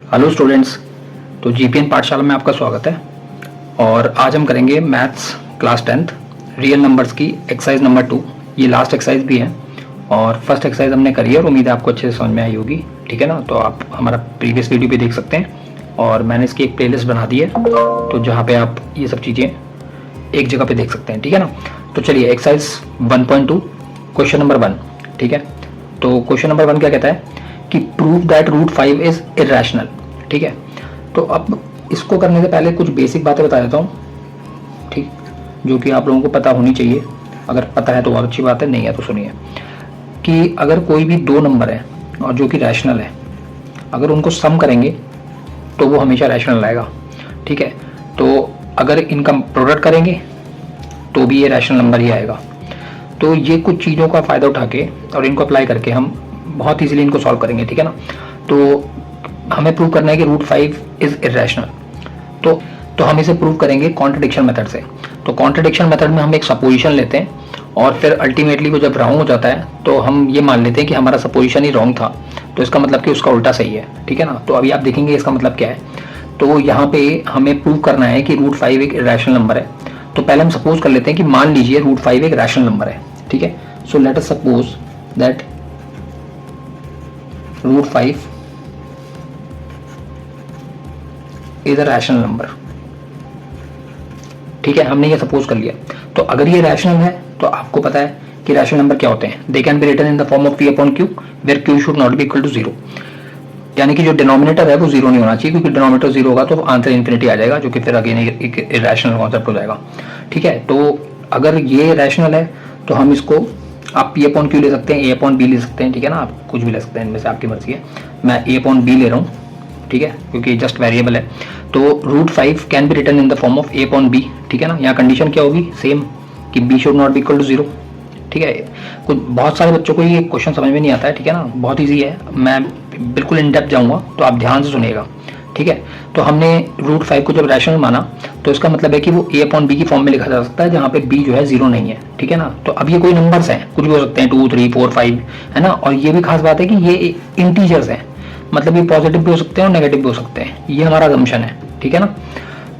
Hello students. तो GPN पाठशाला में आपका स्वागत है। और आज हम करेंगे maths class 10th real numbers की एक्सरसाइज नंबर 2। ये लास्ट एक्सरसाइज भी है और फर्स्ट एक्सरसाइज हमने करी है और उम्मीद है आपको अच्छे से समझ में आई होगी। ठीक है ना। तो आप हमारा प्रीवियस वीडियो भी देख सकते हैं और मैंने इसकी एक प्लेलिस्ट बना दी है, तो जहाँ पे आप ये सब चीज़ें एक जगह पे देख सकते हैं। ठीक है ना। तो चलिए एक्सरसाइज 1.2 क्वेश्चन नंबर 1। ठीक है। तो क्वेश्चन नंबर 1 क्या कहता है कि prove that root 5 is irrational. ठीक है। तो अब इसको करने से पहले कुछ बेसिक बातें बता देता हूँ, ठीक, जो कि आप लोगों को पता होनी चाहिए। अगर पता है तो बहुत अच्छी बात है, नहीं है तो सुनिए कि अगर कोई भी दो नंबर है और जो कि रैशनल है, अगर उनको सम करेंगे तो वो हमेशा रैशनल आएगा। ठीक है। तो अगर इनका प्रोडक्ट करेंगे तो भी ये रैशनल नंबर ही आएगा। तो ये कुछ चीज़ों का फ़ायदा उठा के और इनको अप्लाई करके हम बहुत इजीली इनको सॉल्व करेंगे। ठीक है ना। तो हमें प्रूव करना है कि रूट 5 इज इरेशनल। तो हम इसे प्रूव करेंगे कॉन्ट्रडिक्शन मेथड से। तो कॉन्ट्रडिक्शन मेथड में हम एक सपोजिशन लेते हैं और फिर अल्टीमेटली वो जब रॉन्ग हो जाता है तो हम ये मान लेते हैं कि हमारा सपोजिशन ही रॉन्ग था, तो इसका मतलब कि उसका उल्टा सही है। ठीक है ना। तो अभी आप देखेंगे इसका मतलब क्या है। तो यहाँ पे हमें प्रूव करना है कि रूट 5 एक इरेशनल नंबर है। तो पहले हम सपोज कर लेते हैं कि मान लीजिए रूट 5 एक रैशनल नंबर है। ठीक है। So let us suppose that root 5 is a rational number. ठीक है, हमने ये सपोज कर लिया। तो अगर ये रैशनल है तो आपको पता है कि रैशनल नंबर क्या होते हैं। They can be written in the form of p upon q where q should not be equal to 0। यानी कि जो डिनोमिनेटर है वो 0 नहीं होना चाहिए, क्योंकि डिनोमिनेटर 0 होगा तो आंसर इन्फिनिटी आ जाएगा, जो कि फिर अगेन एक इरेशनल कॉन्सेप्ट हो जाएगा। ठीक है। तो अगर ये रैशनल है तो हम इसको आप p अपॉन q ले सकते हैं, a अपॉन b ले सकते हैं। ठीक है ना। आप कुछ भी ले सकते हैं, इनमें से आपकी मर्जी है। मैं a अपॉन b ले रहा हूँ, ठीक है, क्योंकि जस्ट वेरिएबल है। तो root 5 can be written in the form of a upon b। ठीक है ना। यहाँ कंडीशन क्या होगी, सेम, कि b should not be equal to 0। ठीक है। कुछ बहुत सारे बच्चों को ये क्वेश्चन समझ में नहीं आता है। ठीक है ना। बहुत ईजी है, मैं बिल्कुल इन डेप्थ जाऊँगा तो आप ध्यान से सुनिएगा। ठीक है। तो हमने रूट 5 को जब रैशनल माना तो इसका मतलब है कि वो a अपॉन बी की फॉर्म में लिखा जा सकता है, जहाँ पे b जो है 0 नहीं है। ठीक है ना। तो अब ये कोई नंबर्स हैं, कुछ भी हो सकते हैं, 2 3 4 5, है ना। और ये भी खास बात है कि ये इंटीजर्स हैं, मतलब ये पॉजिटिव भी हो सकते हैं और नेगेटिव भी हो सकते हैं। ये हमारा असम्पशन है। ठीक है ना।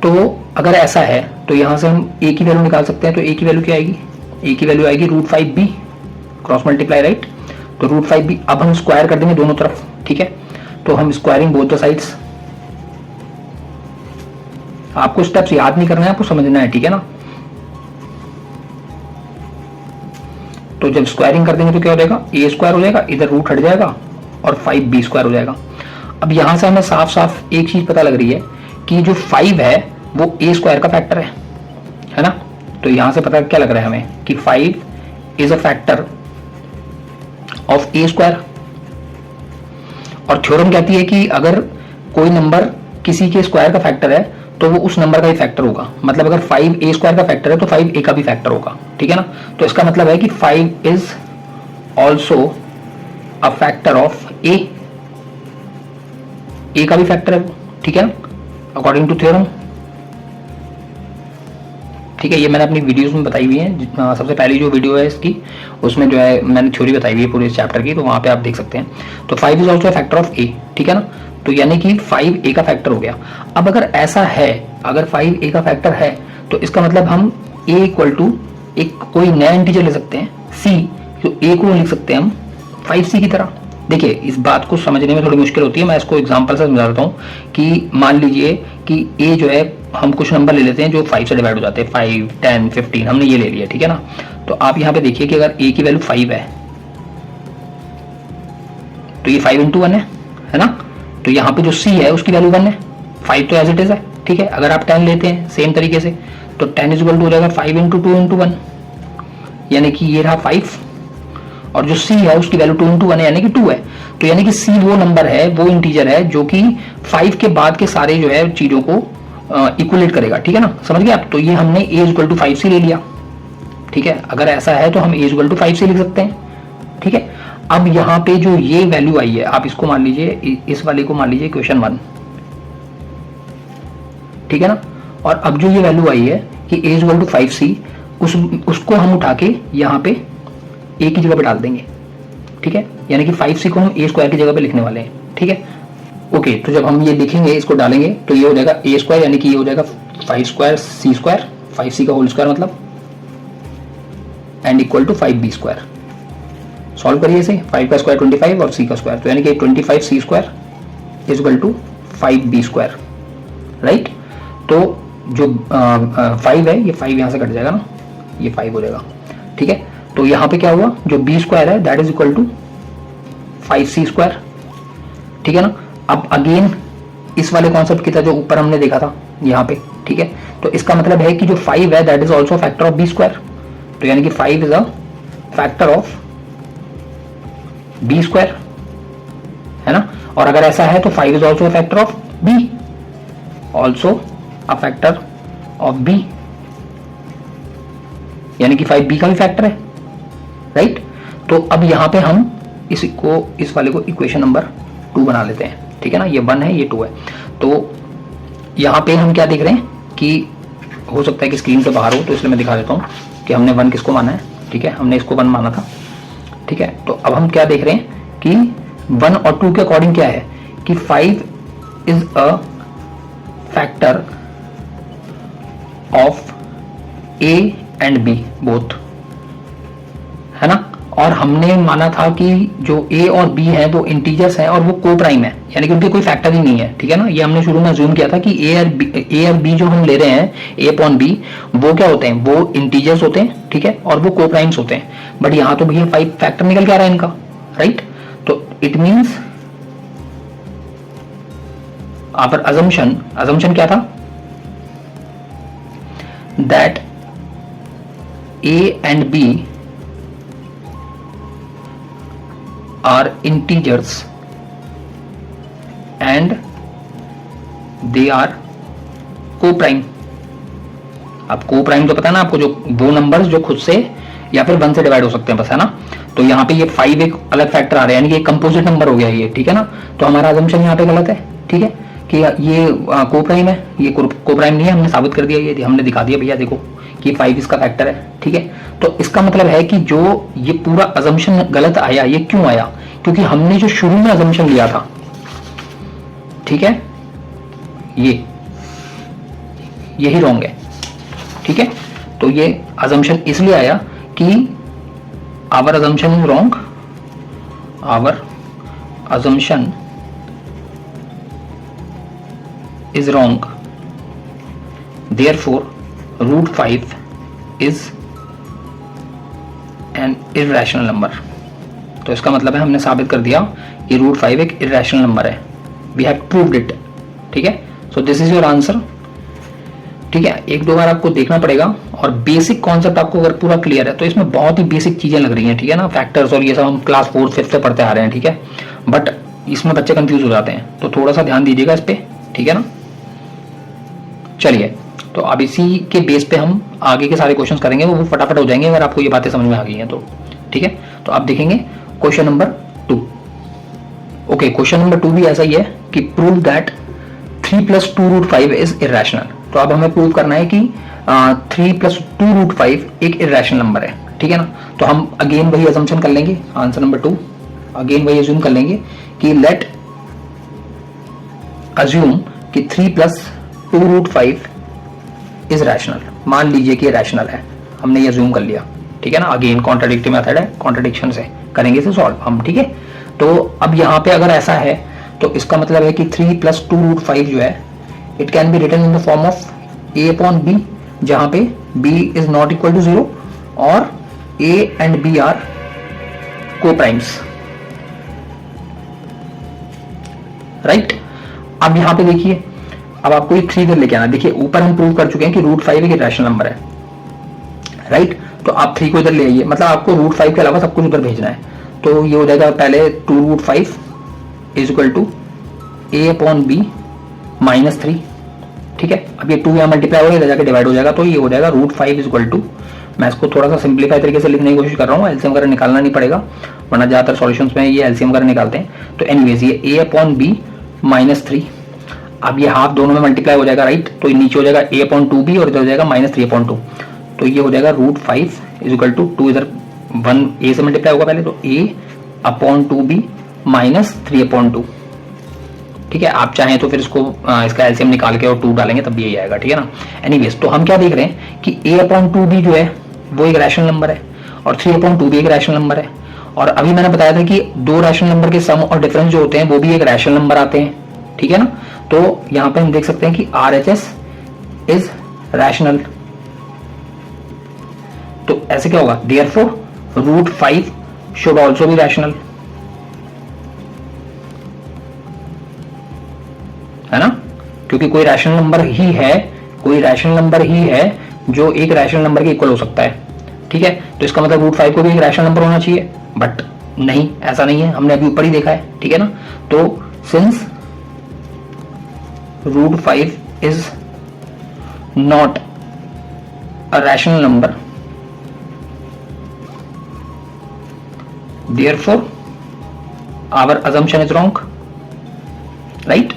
तो अगर ऐसा है तो यहाँ से हम a की वैल्यू निकाल सकते हैं। तो a की वैल्यू क्या आएगी, a की वैल्यू आएगी root 5b cross multiply, right. तो रूट 5b अब हम स्क्वायर कर देंगे दोनों तरफ। ठीक है। तो हम स्क्वायरिंग बोथ द साइड्स। आपको स्टेप्स याद नहीं करना है, आपको समझना है। ठीक है ना। तो जब स्क्वायरिंग कर देंगे तो क्या हो जाएगा, a स्क्वायर हो जाएगा, इधर रूट हट जाएगा और 5b स्क्वायर हो जाएगा। अब यहां से हमें साफ साफ एक चीज पता लग रही है कि जो 5 है वो a स्क्वायर का फैक्टर है ना। तो यहां से पता क्या लग रहा है हमें कि 5 is a factor of a square. और थ्योरम कहती है कि अगर कोई नंबर किसी के स्क्वायर का फैक्टर है तो वो उस नंबर का ही फैक्टर होगा। मतलब अगर 5 a स्क्वायर का फैक्टर है तो 5 a का भी फैक्टर होगा। ठीक है ना। तो इसका मतलब है कि 5 is also a factor of a का भी फैक्टर है। ठीक है ना, अकॉर्डिंग टू थ्योरम। ठीक है। ये मैंने अपनी वीडियोस में बताई हुई है। सबसे पहली जो वीडियो है इसकी, उसमें जो है मैंने थ्योरी बताई हुई है पूरे इस चैप्टर की, तो वहां पे आप देख सकते हैं। तो 5 is also factor of a। ठीक है ना। तो यानी कि 5 a का फैक्टर हो गया। अब अगर ऐसा है, अगर 5 a का फैक्टर है तो इसका मतलब हम a इक्वल टू एक कोई नया इंटीजर ले सकते हैं c। तो a को लिख सकते हैं हम 5c की तरह। देखिए इस बात को समझने में थोड़ी मुश्किल होती है, मैं इसको एग्जांपल से समझा देता हूँ कि मान लीजिए कि a जो है, हम कुछ नंबर ले लेते हैं जो 5 से डिवाइड हो जाते हैं, 5 10 15, हमने ये ले लिया। ठीक है ना। तो आप यहाँ पे देखिए कि अगर a की वैल्यू 5 है तो ये 5 इंटू 1 है ना। तो यहाँ पे जो c है उसकी वैल्यू 1 है, 5 तो एज इट इज है। ठीक है। अगर आप 10 लेते हैं सेम तरीके से तो 10 इज इक्वल टू हो जाएगा 5 इंटू 2 इंटू 1, यानी कि ये रहा 5, और जो c है उसकी वैल्यू 2 इंटू 1 है, यानी कि 2 है। तो यानी कि c वो नंबर है, वो इंटीजर है जो कि 5 के बाद के सारे जो है चीजों को इक्वलेट करेगा। ठीक है ना, समझ गए आप। तो ये हमने a इक्वल टू 5c ले लिया। ठीक है। अगर ऐसा है तो हम a इक्वल टू 5c लिख सकते हैं। ठीक है। अब यहाँ पे जो ये वैल्यू आई है, आप इसको मान लीजिए, इस वाले को मान लीजिए इक्वेशन 1। ठीक है ना। और अब जो ये वैल्यू आई है कि a इक्वल टू 5c, उसको हम उठा के यहाँ पे a की जगह पे डाल देंगे। ठीक है। यानी कि 5c को हम a स्क्वायर की जगह पे लिखने वाले हैं। ठीक है। ओके, तो जब हम ये लिखेंगे, इसको डालेंगे, तो ये हो जाएगा ए स्क्वायर, यानी कि ये हो जाएगा 5 स्क्वायर सी स्क्वायर, 5c का होल स्क्वायर मतलब, and equal to 5b square. Solve करिए इसे, 5 का स्क्वायर 25 और c का स्क्वायर, तो यानी कि 25c square is equal to 5b square, right. तो जो 5 है, ये 5 यहां से कट जाएगा ना, ये 5 हो जाएगा, ठीक है। तो यहाँ पे क्या हुआ, जो b स्क्वायर है that is equal to 5c square, ठीक है ना। अब अगेन इस वाले कॉन्सेप्ट की तरह जो ऊपर हमने देखा था यहाँ पे, ठीक है। तो इसका मतलब है कि जो 5 है that is also factor of b square, तो यानी कि 5 is a factor of b square, है ना। और अगर ऐसा है तो 5 is also a factor of b, also a factor of b, यानी कि 5b का भी फैक्टर है, राइट। तो अब यहां पे हम इस वाले को इक्वेशन नंबर 2 बना लेते हैं, ठीक है ना। ये 1 है, ये 2 है। तो यहां पे हम क्या देख रहे हैं कि हो सकता है कि स्क्रीन से बाहर हो, तो इसलिए मैं दिखा देता हूं कि हमने 1 किसको माना है, ठीक है। हमने इसको 1 माना था, ठीक है। तो अब हम क्या देख रहे हैं कि 1 और 2 के अकॉर्डिंग क्या है कि 5 is a factor of a and b both, है ना। और हमने माना था कि जो a और b है वो इंटीजर्स हैं और वो को प्राइम है, यानी कि उनके कोई फैक्टर ही नहीं है, ठीक है ना। ये हमने शुरू में अज्यूम किया था कि a और b जो हम ले रहे हैं a अपॉन b, वो क्या होते हैं, वो इंटीजर्स होते हैं, ठीक है, और वो को प्राइम्स होते हैं। बट यहाँ तो भैया 5 फैक्टर निकल के आ रहा है इनका, राइट। तो इट मीन्स आवर अजम्पशन क्या था, that a and b are integers and they are co-prime। अब co-prime तो पता है ना आपको, जो वो नंबर्स जो खुद से या फिर 1 से डिवाइड हो सकते हैं, बस, है ना। तो यहाँ पे ये 5 एक अलग फैक्टर आ रहा है, यानी कि एक कंपोजिट नंबर हो गया ये, ठीक है ना। तो हमारा अजम्पशन यहाँ पे गलत है, ठीक है, कि ये को-प्राइम है, ये को-प्राइम नहीं है, हमने साबित कर दिया, ये हमने दिखा दिया भैया, देखो कि 5 इसका फैक्टर है, ठीक है। तो इसका मतलब है कि जो ये पूरा अजम्पशन गलत आया, ये क्यों आया, क्योंकि हमने जो शुरू में अजम्पशन लिया था, ठीक है, यही रॉन्ग है, ठीक है। तो ये अजम्पशन इसलिए आया कि our assumption is wrong, our assumption is wrong, therefore root 5 is an irrational number। तो इसका मतलब है हमने साबित कर दिया कि रूट 5 एक irrational नंबर है, we have proved it, ठीक है। so this is your answer, ठीक है। एक दो बार आपको देखना पड़ेगा, और बेसिक कॉन्सेप्ट आपको अगर पूरा क्लियर है तो इसमें बहुत ही बेसिक चीजें लग रही हैं, ठीक है ना। फैक्टर्स और ये सब हम क्लास 4 5 से पढ़ते आ रहे हैं, ठीक है, बट इसमें बच्चे कंफ्यूज हो जाते हैं, तो थोड़ा सा ध्यान दीजिएगा इस पे, ठीक है ना। चलिए, तो अब इसी के बेस पे हम आगे के सारे क्वेश्चंस करेंगे, वो फटाफट हो जाएंगे अगर आपको ये बातें समझ में आ गई हैं तो, ठीक है। तो आप देखेंगे question number 2। Okay, question number 2 भी ऐसा ही है कि prove that 3 + 2 root 5 is irrational. तो अब हमें प्रूव करना है कि 3 + 2 रूट 5 एक इर्रेशनल नंबर है, ठीक है ना। तो हम अगेन वही अजम्पशन कर लेंगे, आंसर नंबर 2 अगेन वही अज्यूम कर लेंगे कि लेट अज्यूम कि 3 + 2 रूट 5 इज रैशनल। मान लीजिए कि रैशनल है, हमने ये अज्यूम कर लिया, ठीक है ना। अगेन कॉन्ट्राडिक्टिव मेथड है, कॉन्ट्राडिक्शन से करेंगे इसे सॉल्व हम, ठीक है। तो अब यहाँ पे अगर ऐसा है तो इसका मतलब है कि 3 + 2 रूट 5 जो है it can be written in the form of a upon b, जहां पे b is not equal to 0 और a and b are co primes, right. अब यहां पे देखिए, अब आपको ये 3 इधर लेके आना। देखिए ऊपर हम प्रूव कर चुके हैं कि रूट 5 एक रैशनल नंबर है, राइट। तो आप 3 को इधर ले आइए, मतलब आपको रूट 5 के अलावा सब कुछ इधर भेजना है। तो ये हो जाएगा पहले 2 root 5 is equal to a upon b -3, ठीक है। अब ये 2 यहाँ मल्टीप्लाई हो गया, जाके डिवाइड हो जाएगा, तो ये हो जाएगा रूट 5 इज इक्वल टू, मैं इसको थोड़ा सा सिंप्लीफाई तरीके से लिखने की कोशिश कर रहा हूँ, एलसीएम वगैरह निकालना नहीं पड़ेगा, वरना ज्यादातर सॉल्यूशंस में ये एलसीएम वगैरह निकालते हैं। तो एनीवेज ये a अपॉन b -3, अब ये हाफ दोनों में मल्टीप्लाई हो जाएगा, राइट। तो नीचे हो जाएगा a अपॉन 2b और इधर हो जाएगा -3 अपॉन 2, तो ये हो जाएगा रूट 5 इज इक्वल टू 2 इधर 1 a से मल्टीप्लाई होगा पहले, तो a अपॉन 2b -3 अपॉन 2, ठीक है, आप चाहें तो फिर इसको इसका एलसीएम निकाल के और 2 डालेंगे तब भी यही आएगा, ठीक है ना। एनीवेज, तो हम क्या देख रहे हैं कि a/2b जो है वो एक रैशनल नंबर है और 3/2 भी एक रैशनल नंबर है। और अभी मैंने बताया था कि दो रैशनल नंबर के सम और डिफरेंस जो होते हैं वो भी एक रैशनल नंबर आते हैं, ठीक है ना। तो यहां पे हम देख सकते हैं कि RHS इज रैशनल। तो ऐसे क्या होगा, therefore √5 should also be rational, है ना, क्योंकि कोई रैशनल नंबर ही है, कोई रैशनल नंबर ही है जो एक रैशनल नंबर के इक्वल हो सकता है, ठीक है। तो इसका मतलब √5 को भी एक रैशनल नंबर होना चाहिए, बट नहीं, ऐसा नहीं है, हमने अभी ऊपर ही देखा है, ठीक है ना। तो since √5 is not a rational number, therefore our assumption is wrong, right,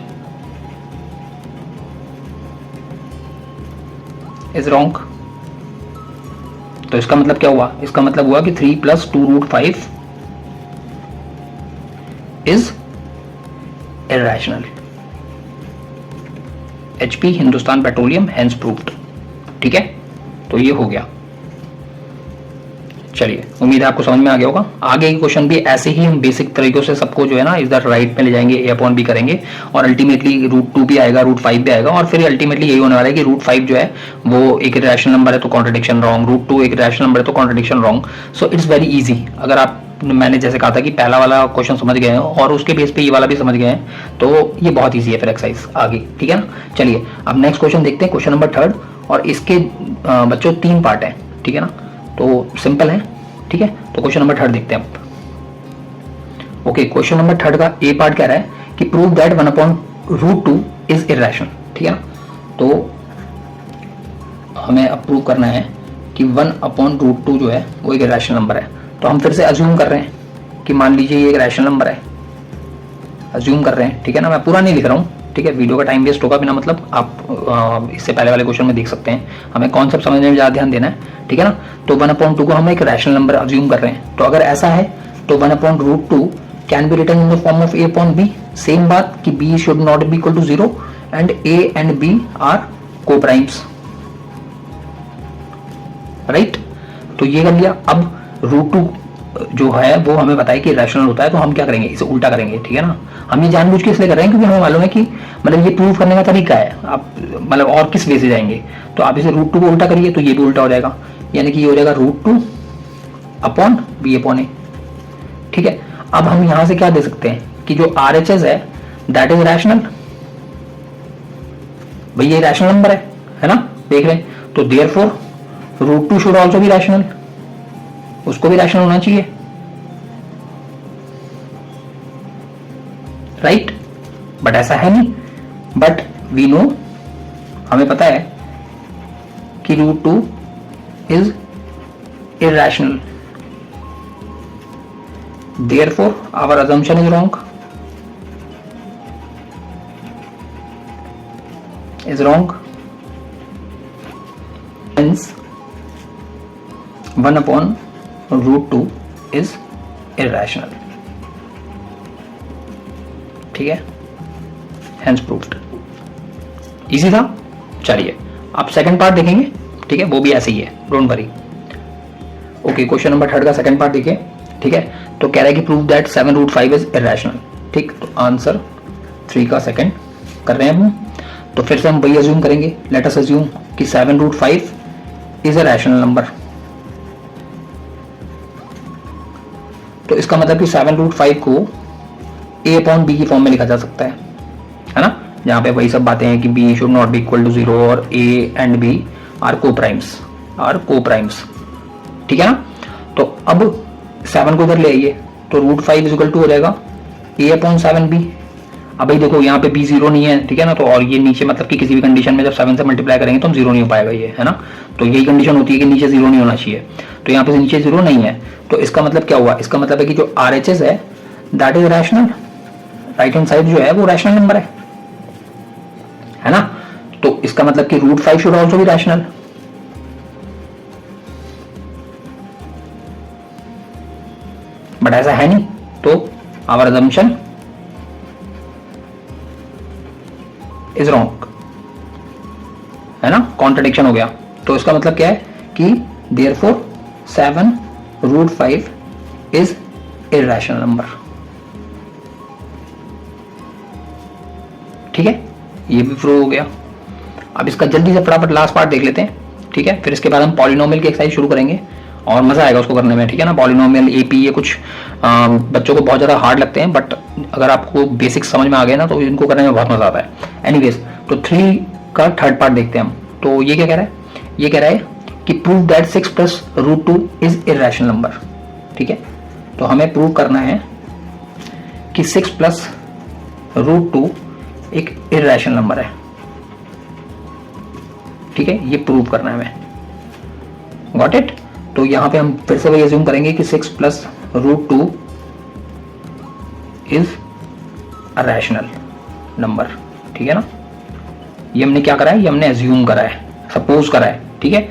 is wrong। तो इसका मतलब क्या हुआ, इसका मतलब हुआ कि 3 + 2√5 is irrational। HP Hindustan petroleum hence proved, ठीक है। तो ये हो गया, चलिए उम्मीद है आपको समझ में आ गया होगा। आगे के क्वेश्चन भी ऐसे ही हम बेसिक तरीकों से सबको जो है ना इधर राइट में ले जाएंगे, a/b करेंगे और अल्टीमेटली √2 भी आएगा, √5 भी आएगा और फिर अल्टीमेटली यही होने वाला है कि √5 जो है वो एक रैशनल नंबर है तो कॉन्ट्रडिक्शन रॉन्ग, √2 एक रैशनल नंबर है तो contradiction wrong. So it's very easy. अगर आप, मैंने जैसे कहा था कि पहला वाला क्वेश्चन समझ गए हैं और उसके बेस पे ये वाला भी समझ गए हैं तो ये बहुत ईजी है फिर एक्सरसाइज आगे, ठीक है ना। चलिए अब नेक्स्ट क्वेश्चन देखते हैं, क्वेश्चन नंबर 3 और इसके बच्चों 3 पार्ट है, ठीक है ना, तो सिंपल है, ठीक है। तो क्वेश्चन नंबर 3 देखते हैं आप। ओके, क्वेश्चन नंबर 3 का ए पार्ट कह रहा है कि प्रूव दैट 1/√2 इज इर्रेशनल, ठीक है ना। तो हमें अब प्रूव करना है कि 1/√2 जो है वो एक इर्रेशनल नंबर है। तो हम फिर से अज्यूम कर रहे हैं कि मान लीजिए ये एक रैशनल नंबर है, अज्यूम कर रहे हैं, ठीक है ना। मैं पूरा नहीं लिख रहा हूँ, ठीक है, वीडियो का टाइम वेस्ट होगा बिना मतलब। आप इससे पहले वाले क्वेश्चन में देख सकते हैं, हमें कॉन्सेप्ट समझने में ज्यादा ध्यान देना है, ठीक है ना। तो 1/2 को हम एक रैशनल नंबर अज्यूम कर रहे हैं। तो अगर ऐसा है तो 1/√2 can be written in the form of a/b। Same बात कि b should not be equal to 0 and a and b are co primes, right. तो ये कर लिया। अब √2 जो है वो हमें बताया कि रैशनल होता है, तो हम क्या करेंगे, इसे उल्टा करेंगे, ठीक है ना। हम ये जानबूझ के इसलिए कर रहे हैं क्योंकि हमें मालूम है कि मतलब ये प्रूव करने का तरीका है। आप मतलब और किस वे से जाएंगे, तो आप इसे √2 को उल्टा करिए तो ये भी उल्टा हो जाएगा, यानी कि ये हो जाएगा √2/b/a, ठीक है। अब हम यहां से क्या दे सकते हैं कि जो RHS है दैट इज रैशनल, भाई ये रैशनल नंबर है ना, देख रहे हैं। तो therefore √2 should also be rational, उसको भी रैशनल होना चाहिए, राइट। बट ऐसा है नहीं, बट वी नो, हमें पता है कि √2 is irrational, therefore our assumption is wrong, hence 1/√2 is irrational, ठीक है, hence proved। इजी था। चलिए आप सेकंड पार्ट देखेंगे, ठीक है, वो भी ऐसे ही है, don't worry. Okay, question number 3 का सेकंड पार्ट देखिए, ठीक है। तो कह रहा है कि प्रूव दैट 7√5 इज इर्रेशनल, ठीक। तो आंसर 3 का सेकंड कर रहे हैं हम। तो फिर से हम वही अज्यूम करेंगे, लेट अस अज्यूम कि 7√5 इज अ रैशनल नंबर। तो इसका मतलब कि 7√5 को a/b की फॉर्म में लिखा जा सकता है ना, जहां पे वही सब बातें हैं कि b should not be equal to 0 और a and b are co primes, ठीक है ना। तो अब 7 को इधर ले आइए तो √5 इज इक्वल टू हो जाएगा a/7b। अब भाई देखो यहाँ पे b 0 नहीं है, ठीक है ना। तो और ये नीचे मतलब कि किसी भी कंडीशन में जब 7 से मल्टीप्लाई करेंगे तो हम 0 नहीं हो पाएगा ये, है ना। तो यही कंडीशन होती है कि नीचे 0 नहीं होना चाहिए, तो यहाँ पे नीचे 0 नहीं है। तो इसका मतलब क्या हुआ, इसका मतलब है कि जो RHS है that is rational, right hand side जो है वो रैशनल नंबर है ना। तो इसका मतलब कि √5 should also be rational, but ऐसा है नहीं। तो आवर अजम्पशन इज रॉन्ग, है ना, कॉन्ट्रडिक्शन हो गया। तो इसका मतलब क्या है कि देयरफॉर 7√5 इज इर्रेशनल नंबर। ठीक है, ये भी प्रूव हो गया। अब इसका जल्दी से फटाफट लास्ट पार्ट देख लेते हैं, ठीक है, फिर इसके बाद हम पॉलिनोमियल की एक्सरसाइज शुरू करेंगे और मजा आएगा उसको करने में, ठीक है ना। पॉलिनोमियल, एपी, ये कुछ बच्चों को बहुत ज्यादा हार्ड लगते हैं, बट अगर आपको बेसिक्स समझ में आ गए ना तो इनको करने में बहुत मजा आता है। एनीवेज, तो 3 का थर्ड पार्ट देखते हैं हम। तो ये क्या कह रहा है, ये कह रहा है कि prove that 6 + √2 is irrational number. ठीक है, तो हमें प्रूव करना है कि 6 + √2 एक इर्रेशनल नंबर है। ठीक है, ये प्रूव करना है हमें। Got it. तो यहां पे हम फिर से वही अज्यूम करेंगे कि 6 + √2 इज अ रैशनल नंबर। ठीक है ना, ये हमने क्या करा है, ये हमने अज्यूम करा है, सपोज करा है। ठीक है,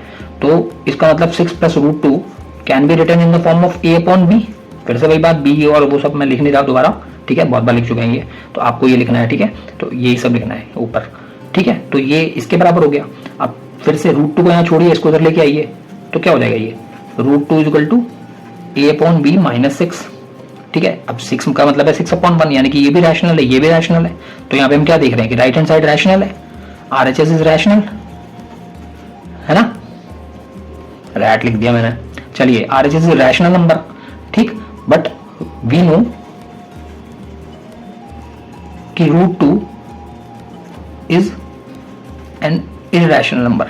तो इसका मतलब 6 + √2 can be written in the form of a/b। फिर से वही बात, b और वो सब मैं लिख नहीं रहा दोबारा, ठीक है, बहुत बार लिख चुके हैं ये, तो आपको ये लिखना है। ठीक है, तो यही सब लिखना है ऊपर। ठीक है, तो ये इसके बराबर हो गया। अब फिर से √2 को यहाँ छोड़िए, इसको इधर लेके आइए, तो क्या हो जाएगा, ये √2 = a/b - 6। ठीक है, अब 6 का मतलब है 6/1, यानी कि ये भी रैशनल है, ये भी रैशनल है। तो यहाँ पे हम क्या देख रहे हैं कि राइट हैंड साइड रैशनल है, RHS इज रैशनल, है ना, रैट लिख दिया मैंने। चलिए, RHS इज रैशनल नंबर, ठीक, बट वी नो कि √2 इज एन इर्रेशनल नंबर।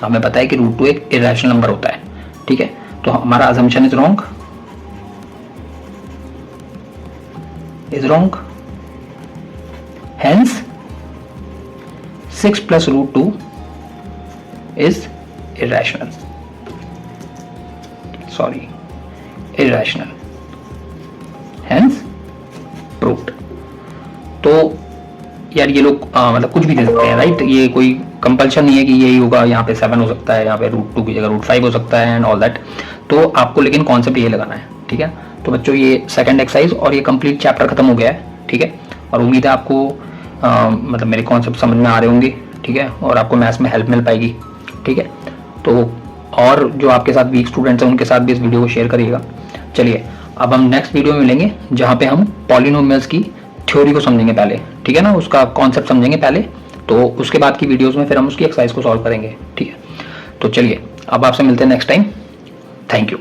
हमें पता है कि √2 एक इर्रेशनल नंबर होता है। ठीक है, तो हमारा assumption is wrong, hence 6 + √2 is irrational, sorry, irrational, hence proved. तो यार ये लोग मतलब कुछ भी दे सकते हैं, राइट, ये कोई कंपल्शन नहीं है कि यही होगा, यहाँ पे 7 हो सकता है, यहाँ पे √2 की जगह √5 हो सकता है, एंड ऑल दैट। तो आपको लेकिन कॉन्सेप्ट ये लगाना है। ठीक है, तो बच्चों ये सेकंड एक्सरसाइज और ये कंप्लीट चैप्टर खत्म हो गया है। ठीक है, और उम्मीद है आपको मतलब मेरे कॉन्सेप्ट समझ में आ रहे होंगे। ठीक है, और आपको मैथ्स में हेल्प मिल पाएगी। ठीक है, तो और जो आपके साथ वीक स्टूडेंट्स हैं उनके साथ भी इस वीडियो को शेयर करिएगा। चलिए, अब हम नेक्स्ट वीडियो में मिलेंगे जहाँ पे हम पॉलिनोमियल्स की थ्योरी को समझेंगे पहले, ठीक है ना, उसका कॉन्सेप्ट समझेंगे पहले, तो उसके बाद की वीडियोस में फिर हम उसकी एक्सरसाइज को सॉल्व करेंगे। ठीक है, तो चलिए अब आपसे मिलते हैं नेक्स्ट टाइम। Thank you.